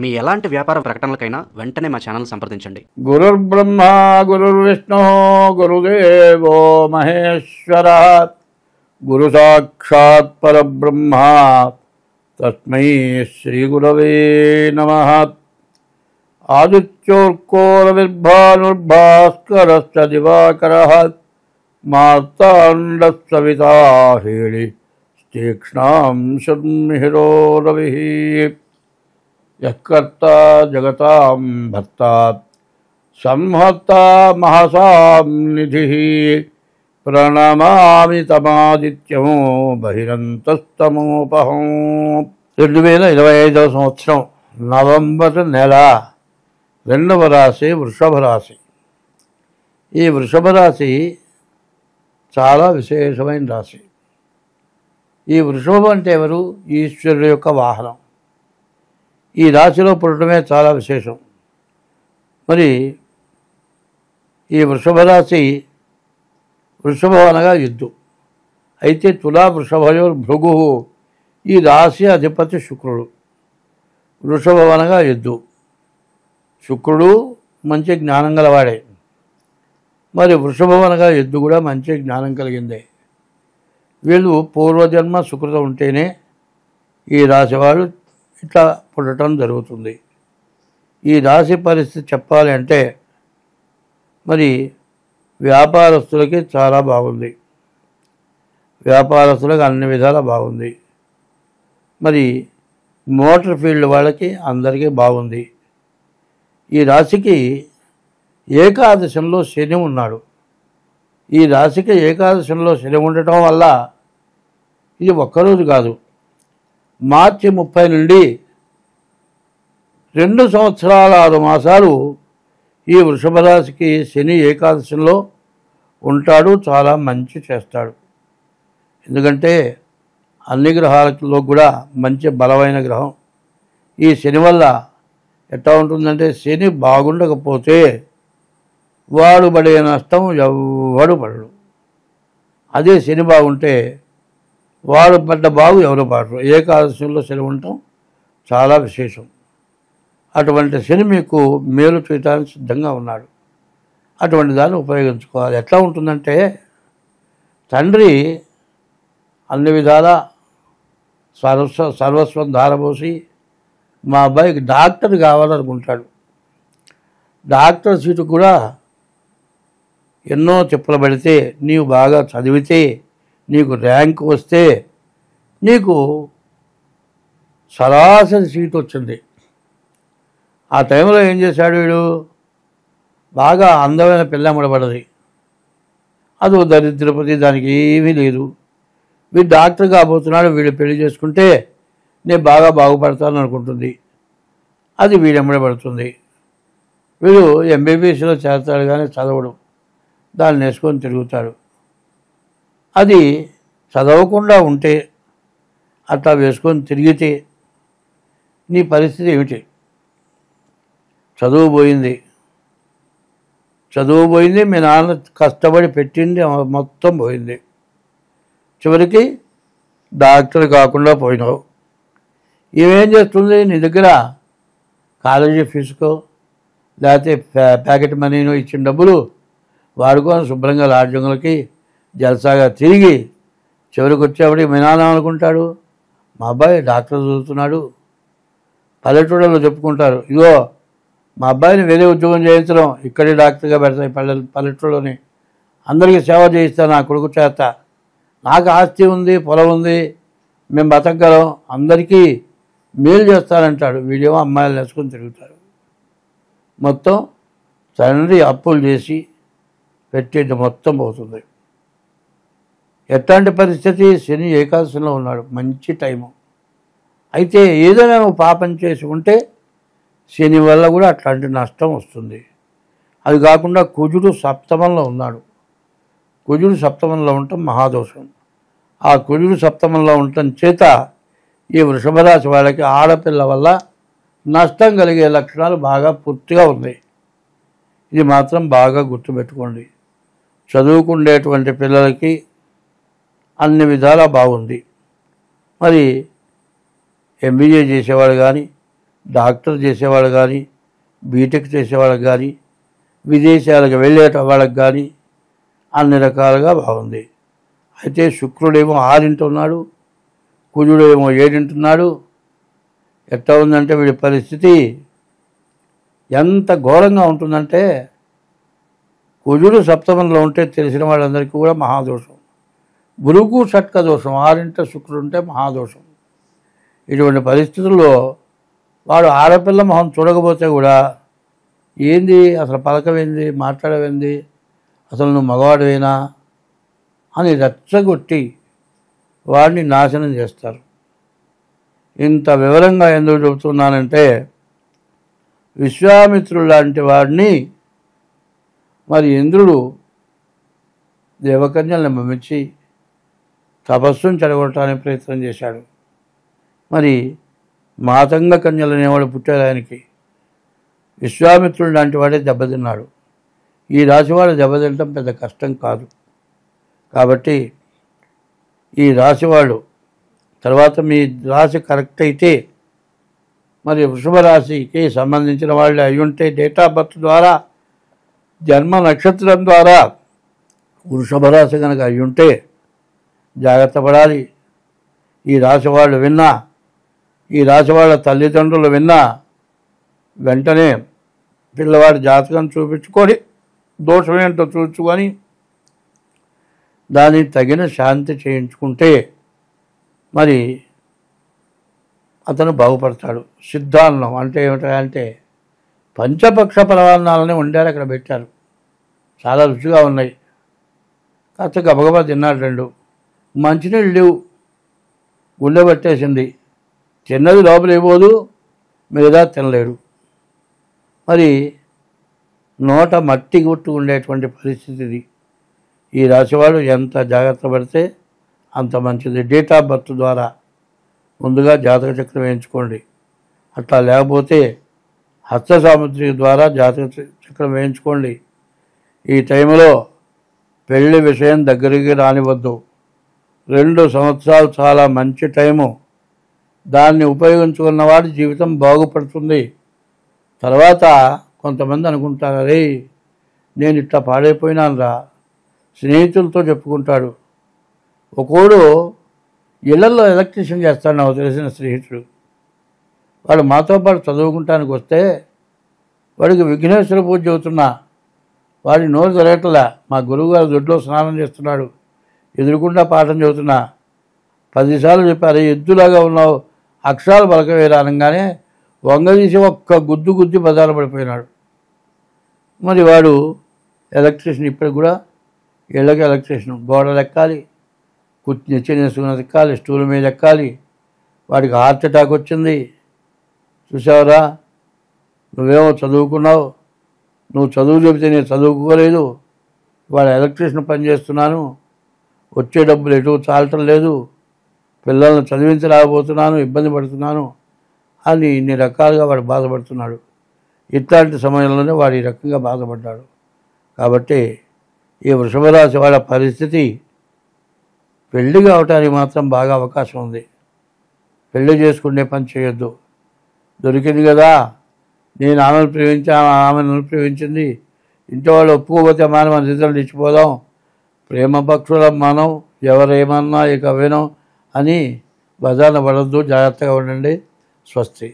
మీ ఎలాంటి వ్యాపార ప్రకటనలకైనా వెంటనే మా ఛానల్ సంప్రదించండి. గురుర్బ్రహ్మ గురుర్విష్ణు గురుదేవో మహేశ్వర గురు సాక్షాత్ పరబ్రహ్మ తస్మై శ్రీ గురవే నమః. ఆదిత్యోర్కోరవిర్భానుర్భాస్కరశ్చ దివాకరః మార్తాండస్సవితా హేళి తీక్ష్ణాం శర్మిహిరో రవిః. యఃకర్తా జగతాం భర్తా సంహర్తా మహసాం నిధిః ప్రణమామి తమాదిత్యం బహిరంతస్తమోపహం. 2025వ సంవత్సరం నవంబర్ నెల 2వ రాశి వృషభ రాశి. ఈ వృషభ రాశి చాలా విశేషమైన రాశి. ఈ వృషభం అంటే ఎవరు? ఈశ్వరుడు యొక్క వాహనం. ఈ రాశిలో పుట్టడమే చాలా విశేషం. మరి ఈ వృషభ రాశి, వృషభం అనగా ఎద్దు. అయితే తులా వృషభయోర్ భృగు, ఈ రాశి అధిపతి శుక్రుడు. వృషభం అనగా ఎద్దు. శుక్రుడు మంచి జ్ఞానం గలవాడే. మరి వృషభం అనగా ఎద్దు కూడా మంచి జ్ఞానం కలిగిందే. వీళ్ళు పూర్వజన్మ సుకృతం ఉంటేనే ఈ రాశి వాళ్ళు ఇట్లా పుట్టడం జరుగుతుంది. ఈ రాశి పరిస్థితి చెప్పాలి అంటే మరి వ్యాపారస్తులకి చాలా బాగుంది. వ్యాపారస్తులకు అన్ని విధాలా బాగుంది. మరి మోటార్ ఫీల్డ్ వాళ్ళకి అందరికీ బాగుంది. ఈ రాశికి ఏకాదశంలో శని ఉన్నాడు. ఈ రాశికి ఏకాదశంలో శని ఉండటం వల్ల ఇది ఒక్కరోజు కాదు, మార్చి 30 నుండి 2 సంవత్సరాల 6 మాసాలు ఈ వృషభ రాశికి శని ఏకాదశంలో ఉంటాడు. చాలా మంచి చేస్తాడు. ఎందుకంటే అన్ని గ్రహాలలో కూడా మంచి బలమైన గ్రహం. ఈ శని వల్ల ఎట్లా ఉంటుందంటే, శని బాగుండకపోతే వాడు పడే నష్టం ఎవడు పడడు. అదే శని బాగుంటే వాడు పడ్డ బాగు ఎవరు పడరు. ఏకాదశంలో శని ఉండటం చాలా విశేషం. అటువంటి శని మీకు మేలు చేయడానికి సిద్ధంగా ఉన్నాడు. అటువంటి దాన్ని ఉపయోగించుకోవాలి. ఎట్లా ఉంటుందంటే, తండ్రి అన్ని విధాల సర్వస్వం ధారపోసి మా అబ్బాయికి డాక్టర్ కావాలనుకుంటాడు. డాక్టర్ సీటు కూడా ఎన్నో చెప్పులు పడితే, నీవు బాగా చదివితే, నీకు ర్యాంక్ వస్తే నీకు సరాసరి సీటు వచ్చింది. ఆ టైంలో ఏం చేశాడు వీడు? బాగా అందమైన పిల్ల ముడబడది, అది దరిద్రపతి, దానికి ఏమీ లేదు. వీడు డాక్టర్ కాబోతున్నాడు, వీడు పెళ్లి చేసుకుంటే నేను బాగా బాగుపడతాను అనుకుంటుంది. అది వీడెమ్మడబడుతుంది. వీడు ఎంబీబీఎస్లో చేస్తాడు కానీ చదవడు, దాన్ని వేసుకొని తిరుగుతాడు. అది చదవకుండా ఉంటే, అట్లా వేసుకొని తిరిగితే నీ పరిస్థితి ఏమిటి? చదువు పోయింది, మీ నాన్న కష్టపడి పెట్టింది మొత్తం పోయింది. చివరికి డాక్టర్ కాకుండా పోయినావు. ఇవేం చేస్తుంది? నీ దగ్గర కాలేజీ ఫీజుకో లేకపోతే ప్యాకెట్ మనీనో ఇచ్చిన డబ్బులు వాడుకొని శుభ్రంగా లాడ్జింగ్లకి జల్సాగా తిరిగి చివరికి వచ్చేప్పటికి మీ నాన్న అనుకుంటాడు, మా అబ్బాయి డాక్టర్ చదువుతున్నాడు. పల్లెటూళ్ళలో చెప్పుకుంటారు, ఇగో మా అబ్బాయిని వేరే ఉద్యోగం చేయించడం, ఇక్కడే డాక్టర్గా పెడతాయి పల్లెటూళ్ళని, అందరికీ సేవ చేయిస్తాను నా కొడుకు చేత, నాకు ఆస్తి ఉంది, పొలం ఉంది, మేము బతకగలం, అందరికీ మేలు చేస్తానంటాడు. వీడేమో అమ్మాయిలు నేర్చుకొని తిరుగుతారు. మొత్తం తండ్రి అప్పులు చేసి పెట్టేది మొత్తం పోతుంది. ఎట్లాంటి పరిస్థితి? శని ఏకాదశంలో ఉన్నాడు, మంచి టైము. అయితే ఏదైనా నువ్వు పాపం చేసి ఉంటే శని వల్ల కూడా అట్లాంటి నష్టం వస్తుంది. అది కాకుండా కుజుడు సప్తమంలో ఉన్నాడు. కుజుడు సప్తమంలో ఉండటం మహాదోషం. ఆ కుజుడు సప్తమంలో ఉండటం చేత ఈ వృషభ రాశి వాళ్ళకి ఆడపిల్ల వల్ల నష్టం కలిగే లక్షణాలు బాగా పూర్తిగా ఉన్నాయి. ఇది మాత్రం బాగా గుర్తుపెట్టుకోండి. చదువుకునేటువంటి పిల్లలకి అన్ని విధాలా బాగుంది. మరి ఎంబీఏ చేసేవాడు కానీ డాక్టర్ చేసేవాళ్ళు కానీ, బీటెక్ చేసేవాళ్ళకి కానీ, విదేశాలకు వెళ్ళే వాళ్ళకి కానీ అన్ని రకాలుగా బాగుంది. అయితే శుక్రుడేమో 6 ఉన్నాడు, కుజుడేమో 7 ఉన్నాడు. ఎట్లా ఉందంటే వీడి పరిస్థితి ఎంత ఘోరంగా ఉంటుందంటే, కుజుడు సప్తమంలో ఉంటే తెలిసిన వాళ్ళందరికీ కూడా మహాదోషం. గురువుకు షట్క దోషం, 6 శుక్రుడు ఉంటే మహాదోషం. ఇటువంటి పరిస్థితుల్లో వాడు ఆడపిల్ల మొహం చూడకపోతే కూడా ఏంది అసలు పలకవేంది, మాట్లాడవేంది, అసలు నువ్వు మగవాడివేనా అని రెచ్చగొట్టి వాడిని నాశనం చేస్తారు. ఇంత వివరంగా ఎందుకు చెబుతున్నానంటే, విశ్వామిత్రుడు లాంటి వాడిని మరి ఇంద్రుడు దేవకన్యల్ని పంపించి తపస్సును చెడగొట్టడానికి ప్రయత్నం చేశాడు. మరి మాతంగ కన్యలు అనేవాడు పుట్టారు ఆయనకి. విశ్వామిత్రుడు లాంటి వాడే దెబ్బతిన్నాడు. ఈ రాశివాడు దెబ్బతినటం పెద్ద కష్టం కాదు. కాబట్టి ఈ రాశివాడు తర్వాత మీ రాశి కరెక్ట్ అయితే, మరి వృషభ రాశికి సంబంధించిన వాళ్ళు అయ్యుంటే డేట్ ఆఫ్ బర్త్ ద్వారా, జన్మ నక్షత్రం ద్వారా వృషభ రాశి కనుక అయ్యుంటే జాగ్రత్త పడాలి. ఈ రాశి వాళ్ళు విన్నా, ఈ రాశి వాళ్ళ తల్లిదండ్రులు విన్నా వెంటనే పిల్లవాడి జాతకం చూపించుకొని దోషమేంటో చూసుకొని దానికి తగిన శాంతి చేయించుకుంటే మరి అతను బాగుపడతాడు. సిద్ధాన్నం అంటే ఏమిటంటే పంచపక్ష పరమాన్నాలని వండారు, అక్కడ పెట్టారు. చాలా రుచిగా ఉన్నాయి. కాస్త గబగబా తిన్నాడు 2. మంచినీళ్ళు లేవు, గుండె పట్టేసింది. తిన్నది లోపల ఇవ్వదు, మిగతా తినలేడు. మరి నోట మట్టి గుట్టు ఉండేటువంటి పరిస్థితి ఇది. ఈ రాశివాడు ఎంత జాగ్రత్త పడితే అంత మంచిది. డేట్ ఆఫ్ బర్త్ ద్వారా ముందుగా జాతక చక్రం వేయించుకోండి. అట్లా లేకపోతే హస్త సాముద్రిక ద్వారా జాతక చక్రం వేయించుకోండి. ఈ టైంలో పెళ్లి విషయం దగ్గరికి రానివద్దు. 2 సంవత్సరాలు చాలా మంచి టైము. దాన్ని ఉపయోగించుకున్నవాడి జీవితం బాగుపడుతుంది. తర్వాత కొంతమంది అనుకుంటారు, అరే నేను ఇట్లా పాడైపోయినాను రా, స్నేహితులతో చెప్పుకుంటాడు. ఒకడు ఇళ్లలో ఎలక్ట్రీషియన్ చేస్తాడు, నాకు తెలిసిన స్నేహితుడు. వాడు మాతో పాటు చదువుకుంటానికి వస్తే వాడికి విఘ్నేశ్వర పూజ చెబుతున్నా, వాడి నోరు జరగట్లా. మా గురువుగారు దొడ్లో స్నానం చేస్తున్నాడు, ఎదురుకుండా పాఠం చెబుతున్నా. 10 సార్లు చెప్పారు, ఎద్దులాగా ఉన్నావు, అక్షరాలు పలకవేరా అనగానే వంగదీసి ఒక్క గుద్దు గుద్ది బజారు పడిపోయినాడు. మరి వాడు ఎలక్ట్రీషియన్, ఇప్పటికి కూడా ఇళ్ళకి ఎలక్ట్రీషియన్. గోడలు ఎక్కాలి, నిచ్చెనేసుకుని ఎక్కాలి, స్టూల్ మీద ఎక్కాలి. వాడికి హార్ట్ అటాక్ వచ్చింది. చూసావురా, నువ్వేమో చదువుకున్నావు, నువ్వు చదువు చెబితే నేను చదువుకోలేదు, వాడు ఎలక్ట్రీషియన్ పని చేస్తున్నాను, వచ్చే డబ్బులు ఎటు చాలటం లేదు, పిల్లల్ని చదివించలేకపోతున్నాను, ఇబ్బంది పడుతున్నాను అని ఇన్ని రకాలుగా వాడు బాధపడుతున్నాడు. ఇట్లాంటి సమయంలోనే వాడు ఈ రకంగా బాధపడ్డాడు. కాబట్టి ఈ వృషభ రాశి వాళ్ళ పరిస్థితి పెళ్లి కావటానికి మాత్రం బాగా అవకాశం ఉంది. పెళ్లి చేసుకునే పని చేయొద్దు. దొరికింది కదా, నేను ఆమెను ప్రేమించాను, ఆమె నన్ను ప్రేమించింది, ఇంట్లో వాళ్ళు ఒప్పుకోకపోతే మన రిజల్ట్ ఇచ్చిపోదాం, ప్రేమ పక్షులం మనం, ఎవరేమన్నా ఇక వినం అని బజార్న పడద్దు. జాగ్రత్తగా ఉండండి. స్వస్తి.